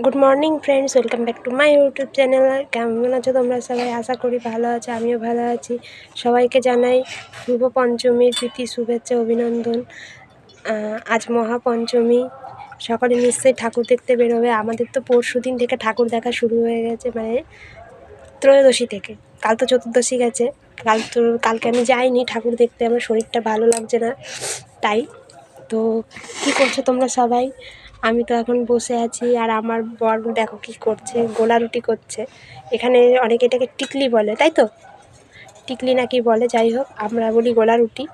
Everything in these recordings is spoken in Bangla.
Good morning friends, welcome back to my YouTube channel. কেমন আছো তোমরা সবাই? আশা করি ভালো আছো, আমিও ভালো আছি। সবাইকে জানাই শুভ পঞ্চমীর প্রীতি শুভেচ্ছা অভিনন্দন। আজ মহাপঞ্চমী, সকালে নিশ্চয়ই ঠাকুর দেখতে বেরোবে। আমাদের তো পরশু দিন থেকে ঠাকুর দেখা শুরু হয়ে গেছে, মানে ত্রয়োদশী থেকে। কাল তো চতুর্দশী গেছে, কালকে আমি যাইনি ঠাকুর দেখতে, আমার শরীরটা ভালো লাগছে না তাই। তো কী করছো তোমরা সবাই? আমি তো এখন বসে আছি, আর আমার বর দেখো কী করছে, গোলা রুটি করছে। এখানে অনেকে এটাকে টিকলি বলে, তাই তো? টিকলি নাকি বলে, যাই হোক আমরা বলি গোলা রুটি।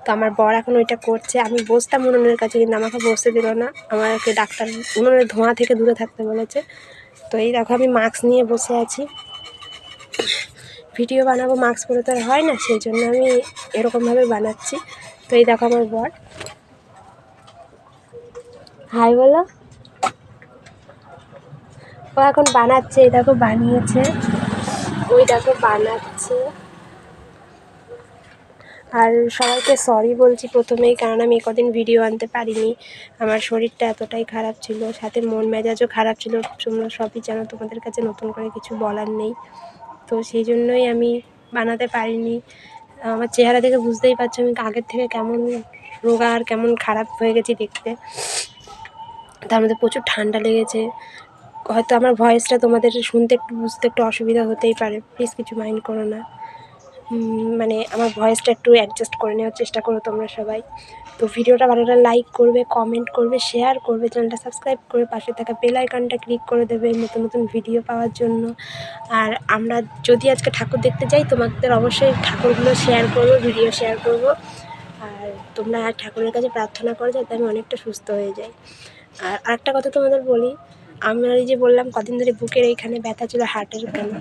তো আমার বর এখন ওইটা করছে। আমি বসতাম উনুনের কাছে, কিন্তু আমাকে বসতে দিল না, আমাকে ডাক্তার উনুনের ধোঁয়া থেকে দূরে থাকতে বলেছে। তো এই দেখো আমি মাস্ক নিয়ে বসে আছি, ভিডিও বানাবো, মাস্ক পরে তো আর হয় না, সেই জন্য আমি এরকমভাবে বানাচ্ছি। তো এই দেখো আমার বর, হাই বলো। ও এখন বানাচ্ছে, এই দেখো বানিয়েছে, ওই দেখো বানাচ্ছে। আর সবাইকে সরি বলছি প্রথমেই, কারণ আমি কদিন ভিডিও আনতে পারিনি, আমার শরীরটা এতটাই খারাপ ছিল, সাথে মন মেজাজও খারাপ ছিল। তোমরা সবই জানো, তোমাদের কাছে নতুন করে কিছু বলার নেই। তো সেই জন্যই আমি বানাতে পারিনি। আমার চেহারা দেখে বুঝতেই পারছো আমি আগের থেকে কেমন রোগা আর কেমন খারাপ হয়ে গেছি দেখতে। তার মধ্যে প্রচুর ঠান্ডা লেগেছে। হয়তো আমার ভয়েসটা তোমাদের শুনতে একটু বুঝতে একটু অসুবিধা হতেই পারে, প্লিজ কিছু মাইন্ড করো না। মানে আমার ভয়েসটা একটু অ্যাডজাস্ট করে নেওয়ার চেষ্টা করো তোমরা সবাই। তো ভিডিওটা ভালো লাগলে লাইক করবে, কমেন্ট করবে, শেয়ার করবে, চ্যানেলটা সাবস্ক্রাইব করে পাশে থাকা বেল আইকনটা ক্লিক করে দেবে নতুন নতুন ভিডিও পাওয়ার জন্য। আর আমরা যদি আজকে ঠাকুর দেখতে যাই, তোমাদের অবশ্যই ঠাকুরগুলো শেয়ার করবো, ভিডিও শেয়ার করবো। আর তোমরা ঠাকুরের কাছে প্রার্থনা করো যাতে আমি অনেকটা সুস্থ হয়ে যাই। আর আরেকটা কথা তোমাদের বলি, আমার এই যে বললাম কদিন ধরে বুকের এইখানে ব্যথা ছিল, হার্টের ওখানে।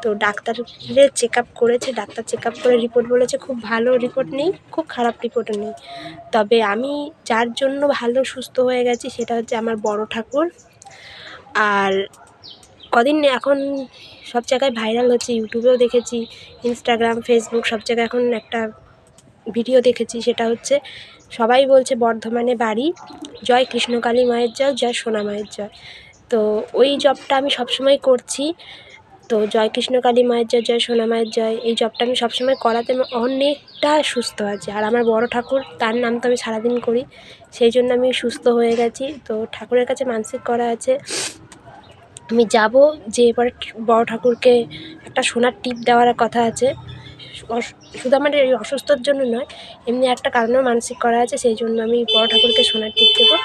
তো ডাক্তারের চেক আপ করেছে, ডাক্তার চেক আপ করে রিপোর্ট বলেছে খুব ভালো রিপোর্ট নেই, খুব খারাপ রিপোর্টও নেই। তবে আমি যার জন্য ভালো সুস্থ হয়ে গেছি সেটা হচ্ছে আমার বড় ঠাকুর। আর কদিন এখন সব জায়গায় ভাইরাল হচ্ছে, ইউটিউবেও দেখেছি, ইনস্টাগ্রাম, ফেসবুক, সব জায়গায় এখন একটা ভিডিও দেখেছি, সেটা হচ্ছে সবাই বলছে বর্ধমানে বাড়ি, জয় কৃষ্ণকালী মায়ের জয়, জয় সোনা মায়ের জয়। তো ওই জবটা আমি সবসময় করছি। তো জয় কৃষ্ণকালী মায়ের জয়, জয় সোনা মায়ের জয়, এই জবটা আমি সবসময় করাতে আমি অনেকটা সুস্থ আছি। আর আমার বড় ঠাকুর, তার নাম তো আমি সারাদিন করি, সেই জন্য আমি সুস্থ হয়ে গেছি। তো ঠাকুরের কাছে মানসিক করা আছে, আমি যাব, যে এবারে বড় ঠাকুরকে একটা সোনার টিপ দেওয়ার কথা আছে। শুধু আমার এই অসুস্থতার জন্য নয়, এমনি একটা কারণেও মানসিক করা আছে, সেই জন্য আমি বড় ঠাকুরকে সোনার টিপ দেবো।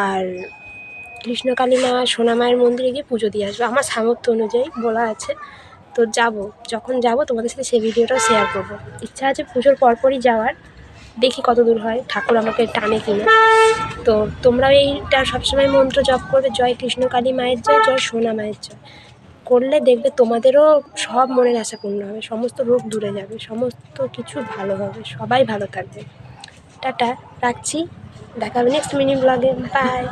আর কৃষ্ণকালী মা, সোনা মায়ের মন্দিরে গিয়ে পুজো দিয়ে আসবো, আমার সামর্থ্য অনুযায়ী বলা আছে। তো যাব, যখন যাব তোমাদের সাথে সেই ভিডিওটাও শেয়ার করব। ইচ্ছা আছে পুজোর পরপরই যাওয়ার, দেখি কত দূর হয়, ঠাকুর আমাকে টানে কিনা। তো তোমরাও এইটা সবসময় মন্ত্র জপ করবে, জয় কৃষ্ণকালী মায়ের জয়, জয় সোনা মায়ের জয়। করলে দেখবে তোমাদেরও সব মনের আশা পূর্ণ হবে, সমস্ত রোগ দূরে যাবে, সমস্ত কিছু ভালো হবে, সবাই ভালো থাকবে। টাটা, রাখছি, দেখা হবে নেক্সট মিনি ব্লগে, বাই।